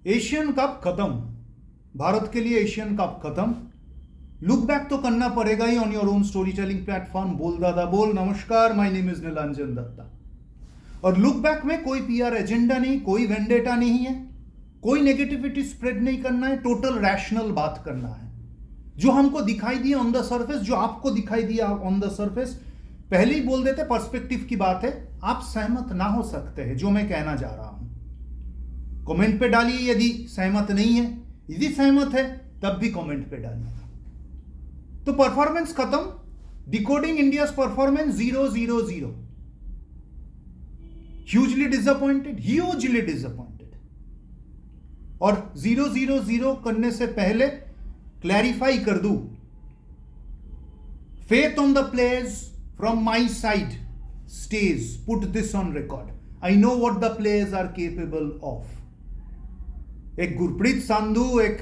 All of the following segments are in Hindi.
एशियन कप खत्म, भारत के लिए एशियन कप खत्म। लुक बैक तो करना पड़ेगा ही on your own story telling platform Bol Dada Bol. नमस्कार, my name is Nilanjan Datta. और लुक बैक में कोई पीआर एजेंडा नहीं, कोई वेंडेटा नहीं है, कोई नेगेटिविटी स्प्रेड नहीं करना है, टोटल रैशनल बात करना है। जो हमको दिखाई दिया ऑन द सरफेस, जो आपको दिखाई दिया ऑन द सरफेस, पहले ही बोल देते पर्सपेक्टिव की बात है। आप सहमत ना हो सकते हैं जो मैं कहना जा रहा हूं। कमेंट पे डालिए यदि सहमत नहीं है, यदि सहमत है तब भी कमेंट पे डालिए। तो परफॉर्मेंस खत्म, decoding India performance 0-0-0। Hugely disappointed. और 0-0-0 करने से पहले क्लैरिफाई कर दूं, faith on the players from my side stays. Put this on record. I know what the players are capable of. एक गुरप्रीत संधू, एक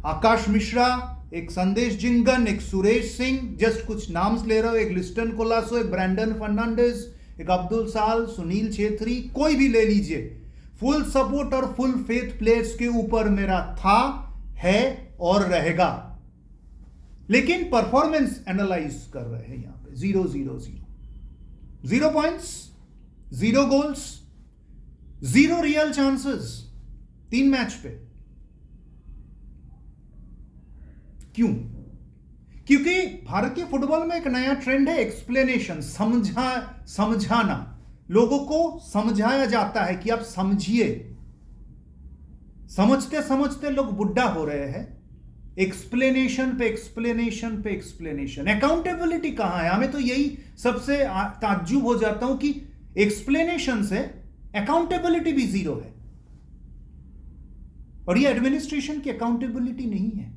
आकाश मिश्रा, एक संदेश जिंगन, एक सुरेश सिंह, जस्ट कुछ नाम्स ले रहा हूं, एक लिस्टन कोलासो, एक ब्रैंडन फर्नांडिस, एक अब्दुल साल, सुनील छेत्री, कोई भी ले लीजिए। फुल सपोर्ट और फुल फेथ प्लेयर्स के ऊपर मेरा था, है और रहेगा। लेकिन परफॉर्मेंस एनालाइज कर रहे हैं यहां पे 0-0-0। 0 points, 0 goals, 0 real chances 3 match पे। क्यों? क्योंकि भारतीय फुटबॉल में एक नया ट्रेंड है एक्सप्लेनेशन, समझाना। लोगों को समझाया जाता है कि आप समझिए। समझते समझते लोग बुढ़ा हो रहे हैं। एक्सप्लेनेशन पे एक्सप्लेनेशन पे एक्सप्लेनेशन। अकाउंटेबिलिटी कहां है? हमें तो यही सबसे ताज्जुब हो जाता हूं कि एक्सप्लेनेशन से अकाउंटेबिलिटी भी 0 है। और ये एडमिनिस्ट्रेशन की अकाउंटेबिलिटी नहीं है।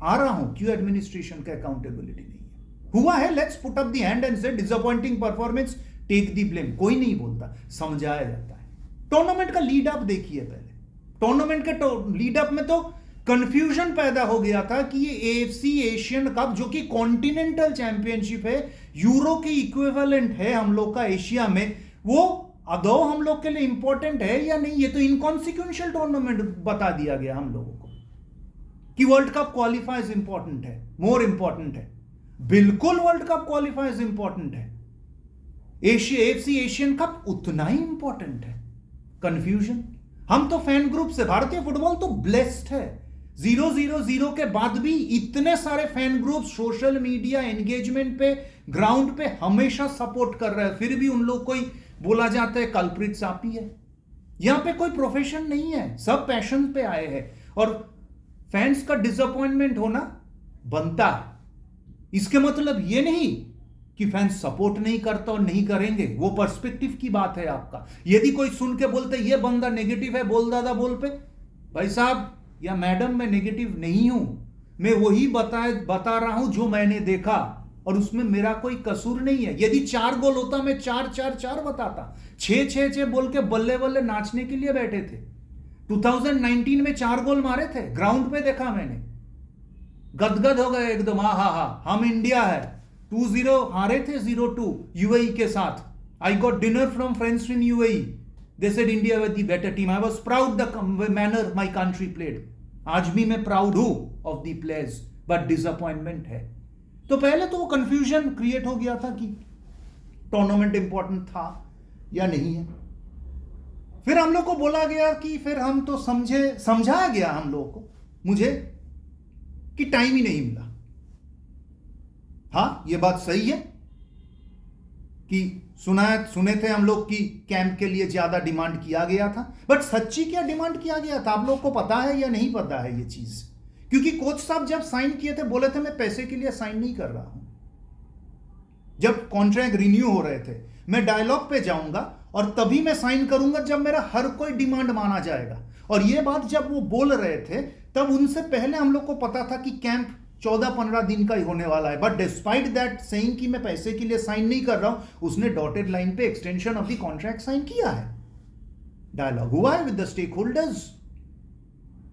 आ रहा हूं क्यों एडमिनिस्ट्रेशन का अकाउंटेबिलिटी नहीं है। हुआ है, let's put up the hand and say disappointing performance, take the blame. कोई नहीं बोलता, समझाया जाता है। टूर्नामेंट का लीड अप देखिए पहले। टूर्नामेंट के लीड अप में तो कंफ्यूजन पैदा हो गया था कि ये एएफसी एशियन कप, जो कि कॉन्टिनेंटल चैंपियनशिप है, यूरो के इक्विवेलेंट है हम लोग का एशिया में, वो अदो हम लोग के लिए इंपॉर्टेंट है या नहीं। ये तो इनकॉन्सिक्वेंशियल टूर्नामेंट बता दिया गया हम लोगों को कि वर्ल्ड कप क्वालिफाइज इंपॉर्टेंट है, मोर इंपॉर्टेंट है। बिल्कुल वर्ल्ड कप क्वालिफाइज इंपॉर्टेंट है, एएफसी एशियन कप उतना ही इंपॉर्टेंट है। कंफ्यूजन। हम तो फैन ग्रुप से, भारतीय फुटबॉल तो ब्लेस्ड है। 0-0-0 के बाद भी इतने सारे fan group social media engagement पे, ग्राउंड पे हमेशा सपोर्ट कर रहे हैं। फिर भी उन लोग को ही बोला जाता है कल्प्रिट सापी है। यहां पे कोई प्रोफेशन नहीं है, सब पैशन पे आए हैं। और फैंस का डिसअपॉइंटमेंट होना बनता है। इसके मतलब ये नहीं कि फैंस सपोर्ट नहीं करता और नहीं करेंगे, वो पर्सपेक्टिव की बात है आपका। यदि कोई सुन के बोलते ये बंदा नेगेटिव है बोल दादा बोल पे, भाई साहब या मैडम, मैं नेगेटिव नहीं हूं। मैं वही बता रहा हूं जो मैंने देखा, और उसमें मेरा कोई कसूर नहीं है। यदि 4 गोल होता मैं 4-4-4 बताता। 6-6-6 बोल के बल्ले बल्ले नाचने के लिए बैठे थे। 2019 में 4 गोल मारे थे, ग्राउंड पे देखा मैंने, गदगद हो गए एकदम। हा हम इंडिया है। 2-0 हारे थे 0-2 यूएई के साथ। I got dinner from friends in UAE. They said India was the better team. I was proud the manner my country played. आज भी मैं प्राउड हूं of the players, but disappointment है। तो पहले तो वो कंफ्यूजन क्रिएट हो गया था कि टूर्नामेंट इंपॉर्टेंट था या नहीं है। फिर हम लोग को बोला गया कि फिर हम तो समझाया गया हम लोगों को, मुझे, कि टाइम ही नहीं मिला। हाँ, ये बात सही है कि सुने थे हम लोग कि कैंप के लिए ज्यादा डिमांड किया गया था, बट सच्ची क्या डिमांड किया गया था आप लोग को पता है या नहीं पता है ये चीज? क्योंकि कोच साहब जब साइन किए थे बोले थे मैं पैसे के लिए साइन नहीं कर रहा हूं। जब कॉन्ट्रैक्ट रिन्यू हो रहे थे, मैं डायलॉग पे जाऊंगा और तभी मैं साइन करूंगा जब मेरा हर कोई डिमांड माना जाएगा। और ये बात जब वो बोल रहे थे तब उनसे पहले हम लोग को पता था कि कैंप 14-15 दिन का ही होने वाला है। बट डिस्पाइट दैट सेइंग कि मैं पैसे के लिए साइन नहीं कर रहा हूं, उसने डॉटेड लाइन पे extension of the contract sign किया है। डायलॉग हुआ है विद द स्टेक होल्डर्स,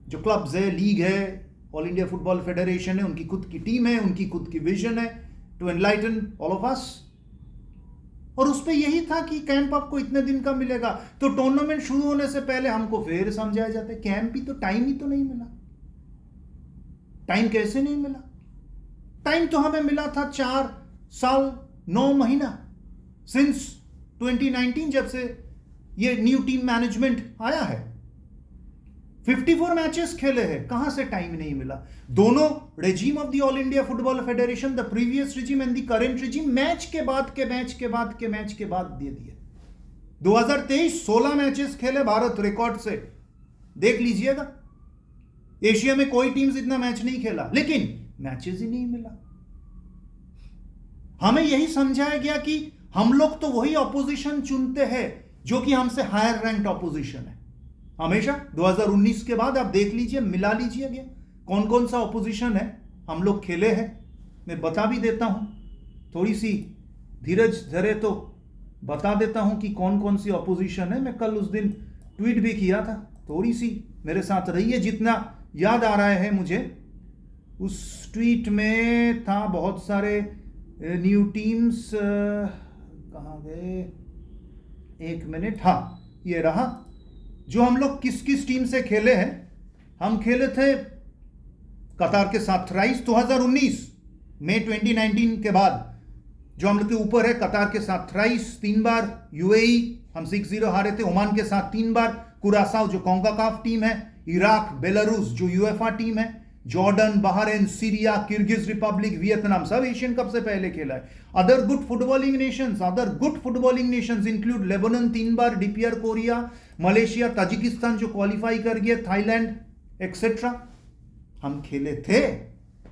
जो क्लब्स है, लीग है, ऑल इंडिया फुटबॉल फेडरेशन है, उनकी खुद की टीम है, उनकी खुद की विजन है to enlighten all of us. और उस पे यही था कि कैंप आपको इतने दिन का मिलेगा, तो टूर्नामेंट शुरू होने से पहले हमको फिर समझाया जाता है कैंप ही तो, टाइम ही तो नहीं मिला। टाइम कैसे नहीं मिला? टाइम तो हमें मिला था 4 साल 9 महीना सिंस 2019 जब से ये न्यू टीम मैनेजमेंट आया है। 54 मैचेस खेले हैं, कहां से टाइम नहीं मिला? दोनों regime of the all India Football federation, the previous regime and the current regime, match के बाद के मैच के बाद के मैच के बाद दे दिए। 2023 16 मैचेस खेले भारत रिकॉर्ड से, देख लीजिएगा। एशिया में कोई टीम्स इतना मैच नहीं खेला, लेकिन मैचेस ही नहीं मिला। हमें यही समझाया गया कि हम लोग तो वही ऑपोजिशन चुनते हैं जो कि हमसे हायर रैंक्ड ऑपोजिशन है। हमेशा 2019 के बाद आप देख लीजिए, मिला लीजिए कौन कौन सा ऑपोजिशन है हम लोग खेले हैं। मैं बता भी देता हूं, थोड़ी सी धीरज धरे तो बता देता हूं कि कौन कौन सी ऑपोजिशन है। मैं कल उस दिन ट्वीट भी किया था, थोड़ी सी मेरे साथ रहिए, जितना याद आ रहा है मुझे। उस ट्वीट में था बहुत सारे न्यू टीम्स, कहाँ गए, एक मिनट, हाँ ये रहा, जो हम लोग किस किस टीम से खेले हैं। हम खेले थे कतार के साथ थ्राइस 2019 मई 2019 के बाद, जो हम लोग के ऊपर है कतार के साथ थ्राइस 3 बार, यूएई हम 6-0 हारे थे, ओमान के साथ 3 बार, कुरासाओ जो कॉन्काकाफ टीम है, इराक, बेलारूस जो यूएफए टीम है, Jordan, Bahrain, Syria, Kyrgyz Republic, Vietnam, सब एशियन कप से पहले खेला है। Other good footballing Nations include Lebanon 3 बार, डीपीआर कोरिया, मलेशिया, ताजिकिस्तान जो क्वालिफाई कर गया, थाईलैंड एक्सेट्रा। हम खेले थे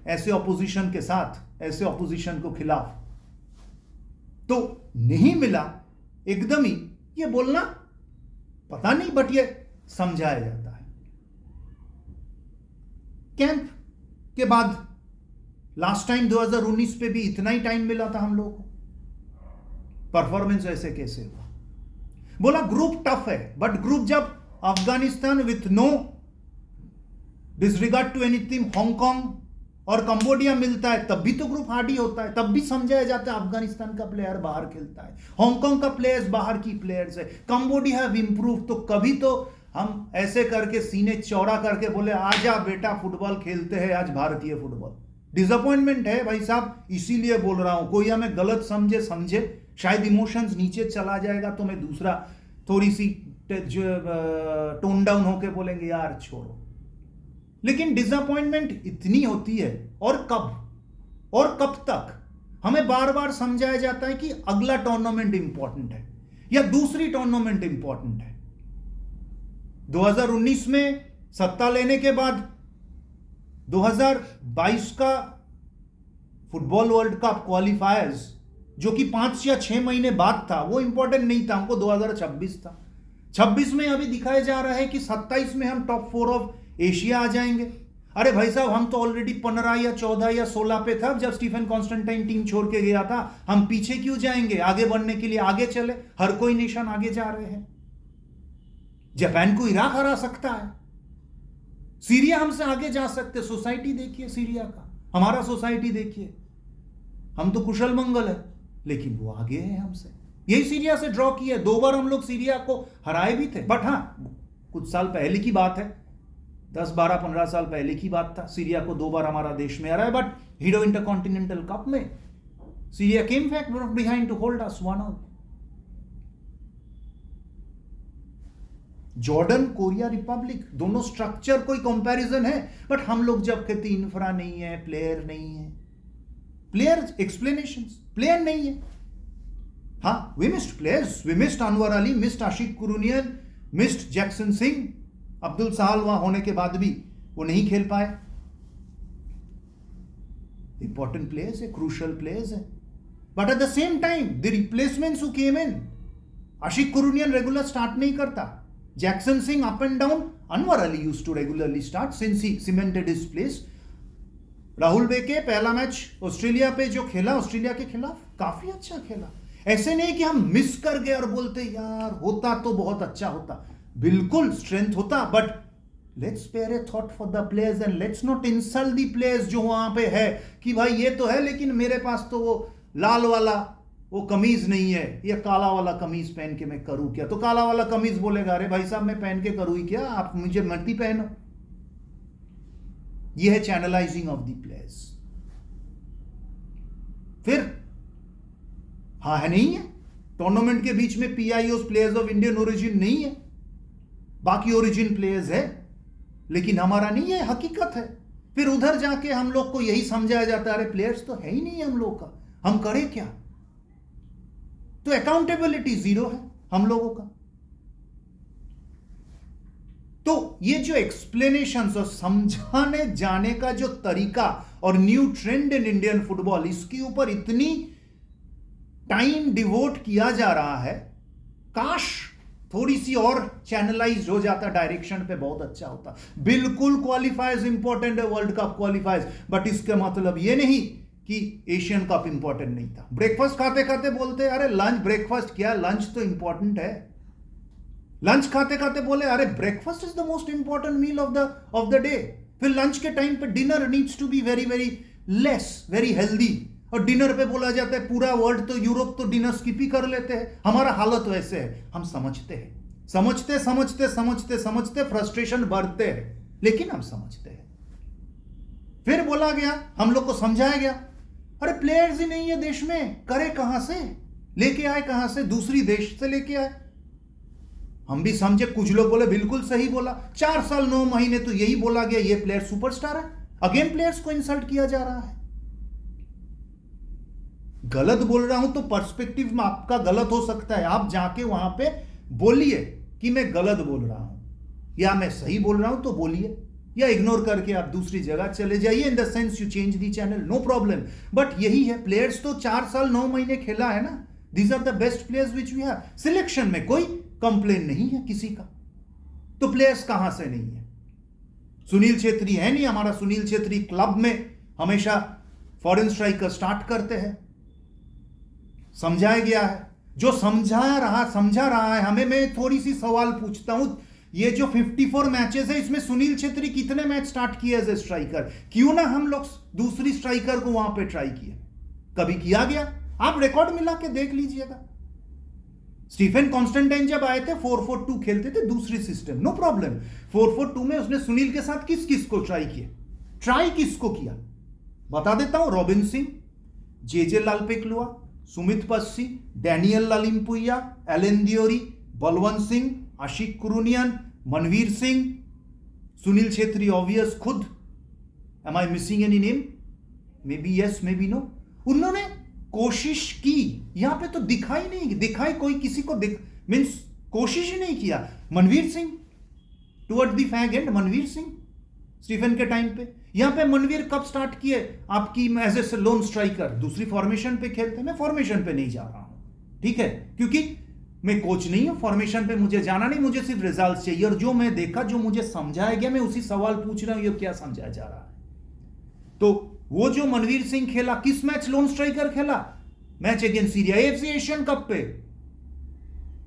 ऐसे ऑपोजिशन के साथ, ऐसे ऑपोजिशन को खिलाफ, तो नहीं मिला एकदम ही ये बोलना पता नहीं, बट ये समझाया जाता है। कैंप के बाद लास्ट टाइम 2019 पे भी इतना ही टाइम मिला था हम लोगों को, परफॉर्मेंस ऐसे कैसे हुआ? बोला ग्रुप टफ है, बट ग्रुप जब Afghanistan with no disregard to anything, Hong Kong और कंबोडिया मिलता है, तब भी तो ग्रुप हार्ड ही होता है, तब भी समझाया जाता है अफगानिस्तान का प्लेयर बाहर खेलता है, हांगकांग का प्लेयर्स बाहर की प्लेयर्स है, कंबोडिया हैव इंप्रूव। तो कभी तो हम ऐसे करके सीने चौड़ा करके बोले आजा बेटा फुटबॉल खेलते हैं आज भारतीय फुटबॉल। डिसअपॉइंटमेंट है भाई साहब, इसीलिए बोल रहा हूं, कोई हमें गलत समझे, शायद इमोशंस नीचे चला जाएगा तो मैं दूसरा थोड़ी सी टोन डाउन होके बोलेंगे यार छोड़ो, लेकिन डिसअपॉइंटमेंट इतनी होती है। और कब तक हमें बार बार समझाया जाता है कि अगला टूर्नामेंट इंपॉर्टेंट है या दूसरी टूर्नामेंट इंपॉर्टेंट है। 2019 में सत्ता लेने के बाद 2022 का फुटबॉल वर्ल्ड कप क्वालिफायर्स जो कि 5 या 6 महीने बाद था, वो इंपॉर्टेंट नहीं था, हमको 2026 था। 26 में अभी दिखाया जा रहा है कि 27 में हम टॉप 4 ऑफ एशिया आ जाएंगे। अरे भाई साहब, हम तो ऑलरेडी 15 या 14 या 16 पे था जब स्टीफन कॉन्स्टेंटाइन टीम छोड़ के गया था। हम पीछे क्यों जाएंगे? आगे बढ़ने के लिए आगे चले, हर कोई नेशन आगे जा रहे हैं। जापान को इराक हरा सकता है, सीरिया हमसे आगे जा सकते। सोसाइटी देखिए सीरिया का, हमारा सोसाइटी देखिए, हम तो कुशल मंगल है, लेकिन वो आगे है हमसे। यही सीरिया से ड्रॉ किया, 2 बार हम लोग सीरिया को हराए भी थे, बट हाँ कुछ साल पहले की बात है, 10, 12, 15 साल पहले की बात था। सीरिया को 2 बार हमारा देश में हराया है, बट हीरो इंटरकॉन्टिनेंटल कप में Syria came back behind to hold us 1-0। Jordan, Korea Republic, दोनों स्ट्रक्चर कोई कंपैरिजन है, बट हम लोग जब कहते इंफ्रा नहीं है, प्लेयर नहीं है, प्लेयर एक्सप्लेनेशंस, प्लेयर नहीं है। हाँ, we missed players, we missed Anwar Ali, missed Ashique Kuruniyan, missed Jackson Singh, Abdul Sahal वहां होने के बाद भी वो नहीं खेल पाए। इंपॉर्टेंट प्लेयर्स है, क्रूशियल प्लेयर्स है, but at the same time the replacements who came in, Ashique Kuruniyan regular start नहीं करता, Jackson Singh up and down, Anwar Ali used to regularly start since he cemented his place. Rahul Bheke पहला मैच ऑस्ट्रेलिया पे जो खेला, ऑस्ट्रेलिया के खिलाफ काफी अच्छा खेला। ऐसे नहीं कि हम मिस कर गए और बोलते यार होता तो बहुत अच्छा होता, बिल्कुल स्ट्रेंथ होता, but let's spare a thought for the players and let's not insult the players जो वहां पे है कि भाई ये तो है लेकिन मेरे पास तो वो लाल वाला वो कमीज नहीं है, ये काला वाला कमीज पहन के मैं करूं क्या? तो काला वाला कमीज बोलेगा अरे भाई साहब मैं पहन के करूं ही क्या, आप मुझे मत ही पहनो। ये है चैनलाइजिंग ऑफ द प्लेयर्स। फिर हाँ है नहीं है, टूर्नामेंट के बीच में PIO players of Indian origin नहीं है, बाकी ओरिजिन प्लेयर्स है, लेकिन हमारा नहीं है, हकीकत है। फिर उधर जाके हम लोग को यही समझाया जाता है अरे प्लेयर्स तो है ही नहीं हम लोग का, हम करें क्या? तो अकाउंटेबिलिटी जीरो है हम लोगों का। तो ये जो एक्सप्लेनेशंस और समझाने जाने का जो तरीका और new trend in Indian football, इसके ऊपर इतनी टाइम डिवोट किया जा रहा है, काश थोड़ी सी और चैनलाइज हो जाता डायरेक्शन पे, बहुत अच्छा होता। बिल्कुल क्वालिफायर्स इंपॉर्टेंट है, वर्ल्ड कप क्वालिफायर्स, बट इसका मतलब ये नहीं कि एशियन कप इंपॉर्टेंट नहीं था। ब्रेकफास्ट खाते खाते बोलते अरे लंच, ब्रेकफास्ट क्या, लंच तो इंपॉर्टेंट है। लंच खाते खाते बोले अरे breakfast is the most important meal of the day. फिर लंच के टाइम पे dinner needs to be very very less, very healthy, और डिनर पे बोला जाता है पूरा वर्ल्ड तो, यूरोप तो डिनर स्किप ही कर लेते हैं। हमारा हालत वैसे है, हम समझते हैं, समझते समझते समझते समझते फ्रस्ट्रेशन बढ़ते हैं, लेकिन हम समझते हैं। फिर बोला गया, हम लोग को समझाया गया अरे प्लेयर्स ही नहीं है देश में, करे कहां से, लेके आए कहां से, दूसरी देश से लेके आए। हम भी समझे, कुछ लोग बोले बिल्कुल सही बोला, 4 साल 9 महीने तो यही बोला गया ये प्लेयर सुपरस्टार है, अगेन प्लेयर्स को इंसल्ट किया जा रहा है। गलत बोल रहा हूं तो पर्सपेक्टिव में आपका गलत हो सकता है, आप जाके वहां पे बोलिए कि मैं गलत बोल रहा हूं, या मैं सही बोल रहा हूं तो बोलिए, या इग्नोर करके आप दूसरी जगह चले जाइए, in the sense you change the channel, no problem. But यही है, प्लेयर्स तो 4 साल 9 महीने खेला है ना, these are the best players which we have. Selection में कोई कंप्लेन नहीं है किसी का, तो प्लेयर्स कहां से नहीं है? सुनील छेत्री है नहीं, हमारा सुनील छेत्री क्लब में हमेशा फॉरेन स्ट्राइकर स्टार्ट करते हैं, समझाया गया है, जो समझा रहा है हमें। मैं थोड़ी सी सवाल पूछता हूं, ये जो 54 मैचेस है इसमें सुनील छेत्री कितने मैच स्टार्ट किए एज ए स्ट्राइकर? क्यों ना हम लोग दूसरी स्ट्राइकर को वहां पे ट्राई किए? कभी किया गया? आप रिकॉर्ड मिला के देख लीजिएगा। स्टीफन कॉन्स्टेंटाइन जब आए थे 4-4-2 खेलते थे, दूसरी सिस्टम, नो प्रॉब्लम। 4-4-2 में उसने सुनील के साथ किस किस को ट्राई किया? ट्राई किसको किया बता देता हूं, Robin Singh, Jeje Lalpekhlua, Sumeet Passi, Daniel Lalhlimpuia, Alen Deori, Balwant Singh, Ashique Kuruniyan, Manvir Singh, Sunil Chhetri obviously खुद। Am I missing any name? Maybe yes, maybe no. उन्होंने कोशिश की, यहां पे तो दिखाई कोई किसी को मीन्स कोशिश ही नहीं किया। Manvir Singh toward the fag end, Manvir Singh Stephen के टाइम पे, यहां पे मनवीर कब स्टार्ट किए आपकी एज ए लोन स्ट्राइकर? दूसरी फॉर्मेशन पे खेलते। मैं फॉर्मेशन पे नहीं जा रहा हूं, ठीक है, क्योंकि मैं कोच नहीं हूं, फॉर्मेशन पे मुझे जाना नहीं, मुझे सिर्फ रिजल्ट चाहिए, और जो मैं देखा, जो मुझे समझाया गया, मैं उसी सवाल पूछ रहा हूं, ये क्या समझाया जा रहा है। तो वो जो मनवीर सिंह खेला, किस मैच लोन स्ट्राइकर खेला? Match against Syria, AFC Asian cup पे।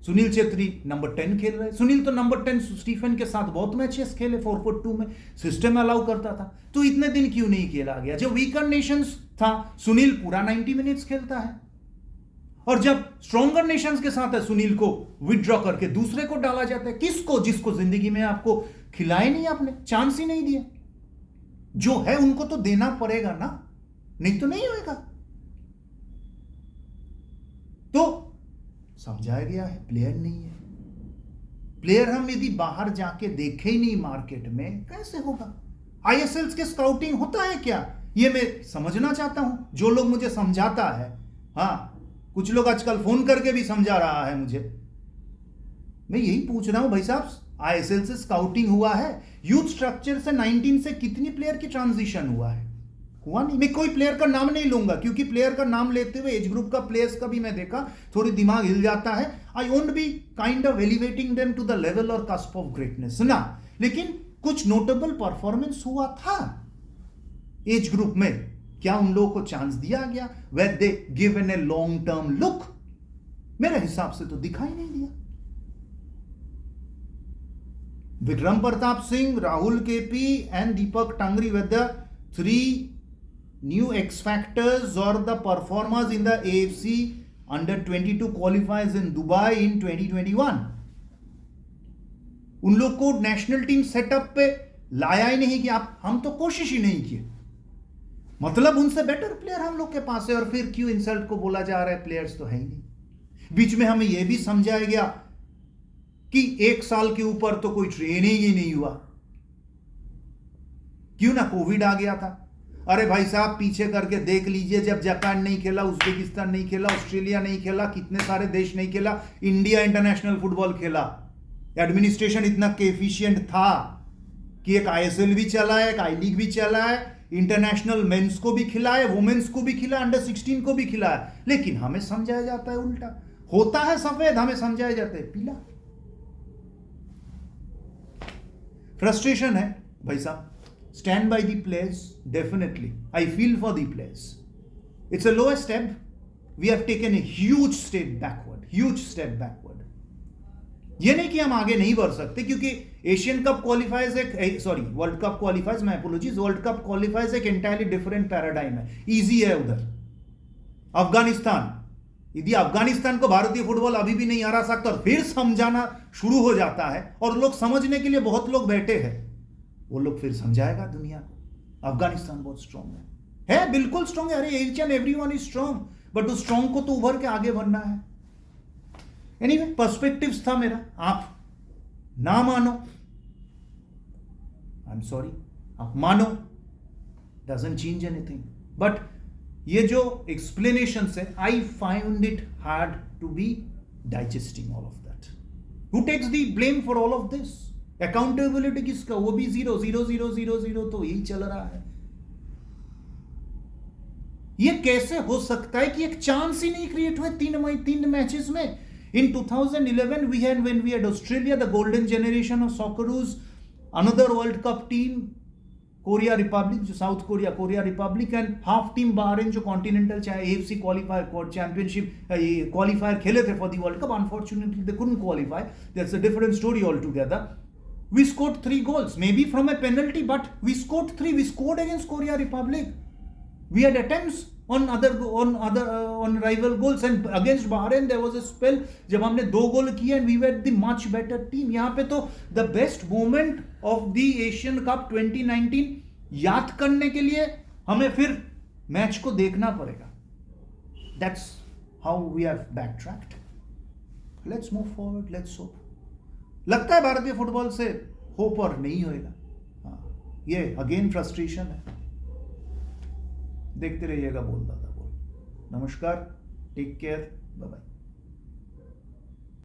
सुनील छेत्री नंबर 10 खेल रहे। सुनील तो नंबर 10 स्टीफन के साथ बहुत मैचेस खेले, 4-4-2 में सिस्टम अलाउ करता था, तो इतने दिन क्यों नहीं खेला गया? जो वीकर नेशंस था, सुनील पूरा 90 मिनट्स खेलता है, और जब स्ट्रॉन्गर नेशंस के साथ है, सुनील को विड्रॉ करके दूसरे को डाला जाता है। किसको? जिसको जिंदगी में आपको खिलाए नहीं, आपने चांस ही नहीं दिया। जो है उनको तो देना पड़ेगा ना, नहीं तो नहीं होएगा। तो समझाया गया है, प्लेयर नहीं है। प्लेयर हम यदि बाहर जाके देखे ही नहीं मार्केट में, कैसे होगा? आईएसएल के स्काउटिंग होता है क्या? ये मैं समझना चाहता हूं, जो लोग मुझे समझाता है। हाँ, कुछ लोग आजकल फोन करके भी समझा रहा है मुझे। मैं यही पूछ रहा हूं भाई साहब, आईएसएल से स्काउटिंग हुआ है? यूथ स्ट्रक्चर से 19 से कितनी प्लेयर की ट्रांजिशन हुआ है? हुआ नहीं। मैं कोई प्लेयर का नाम नहीं लूंगा, क्योंकि प्लेयर का नाम लेते हुए एज ग्रुप का प्लेयर्स का भी मैं देखा, थोड़ी दिमाग हिल जाता है। I won't be kind of elevating them to the level और कस्प ऑफ ग्रेटनेस ना, लेकिन कुछ नोटेबल परफॉर्मेंस हुआ था एज ग्रुप में। क्या उन लोगों को चांस दिया गया? Were they given a long term look? मेरे हिसाब से तो दिखाई नहीं दिया। Vikram Pratap Singh, Rahul KP and Deepak Tangri were the 3 new X factors or the performers in the AFC under 22 qualifiers in Dubai in 2021। उन लोग को नेशनल टीम सेटअप पे लाया ही नहीं कि हम तो कोशिश ही नहीं किए। मतलब उनसे बेटर प्लेयर हम लोग के पास है, और फिर क्यों इंसल्ट को बोला जा रहा है, प्लेयर्स तो है ही नहीं। बीच में हमें यह भी समझाया गया कि 1 साल के ऊपर तो कोई ट्रेनिंग ही नहीं हुआ। क्यों ना, कोविड आ गया था। अरे भाई साहब पीछे करके देख लीजिए, जब जापान नहीं खेला, उज्बेकिस्तान नहीं खेला, ऑस्ट्रेलिया नहीं खेला, कितने सारे देश नहीं खेला, इंडिया इंटरनेशनल फुटबॉल खेला। एडमिनिस्ट्रेशन इतना केफिशिएंट था कि एक आईएसएल भी चला है, एक आई लीग भी चला है, इंटरनेशनल मेंस को भी खिलाया, वुमेन्स को भी खिलाया, अंडर 16 को भी खिलाया। लेकिन हमें समझाया जाता है उल्टा। होता है सफेद, हमें समझाया जाता है पीला। फ्रस्ट्रेशन है भाई साहब। Stand by the players, definitely. I feel for the players. It's a lower step. We have taken a huge step backward. Huge step backward. ये नहीं कि हम आगे नहीं बढ़ सकते, क्योंकि Asian cup qualifies world cup qualifies, मैं अपोलॉजीज, वर्ल्ड कप क्वालिफाइज एक एंटायरली डिफरेंट पैराडाइम है। इजी है उधर। अफगानिस्तान, यदि अफगानिस्तान को भारतीय फुटबॉल अभी भी नहीं हरा सकता और फिर समझाना शुरू हो जाता है, और लोग समझने के लिए बहुत लोग बैठे हैं, वो लोग फिर समझाएगा दुनिया को अफगानिस्तान बहुत स्ट्रांग है बिल्कुल स्ट्रांग है। अरे each and everyone is strong, but उस स्ट्रांग को तो उभर के आगे बढ़ना है। एनीवे, पर्सपेक्टिव्स था मेरा। आप ना मानो, आई एम सॉरी, आप मानो, डजंट चेंज एनीथिंग। बट ये जो एक्सप्लेनेशन है, I find it hard to be digesting all of that. Who takes the blame for all of this? Accountability किसका? वो भी 0 0 0 0 0 तो यही चल रहा है। ये कैसे हो सकता है कि एक चांस ही नहीं क्रिएट हुए 3 मैचेस में? इन 2011 we had, when we had Australia, the golden generation of Socceroos, another World Cup team, Korea Republic जो South Korea Republic, and half team bahrain जो continental AFC qualifier championship qualifier खेले थे for the World Cup. Unfortunately they couldn't qualify. That's a different story altogether. We scored 3 goals, maybe from a penalty, but we scored 3. We scored against Korea Republic. We had attempts on rival goals, and against Bahrain there was a spell जब हमने 2 गोल किए, and we were the much better team. यहाँ पे तो the best moment of the Asian Cup 2019 याद करने के लिए हमें फिर मैच को देखना पड़ेगा. That's how we have backtracked. Let's move forward. Let's hope. लगता है भारतीय फुटबॉल से होप और नहीं होएगा. ये अगेन फ्रस्ट्रेशन है. देखते रहिएगा बोल दादा बोल. नमस्कार, टेक केयर, बाय बाय.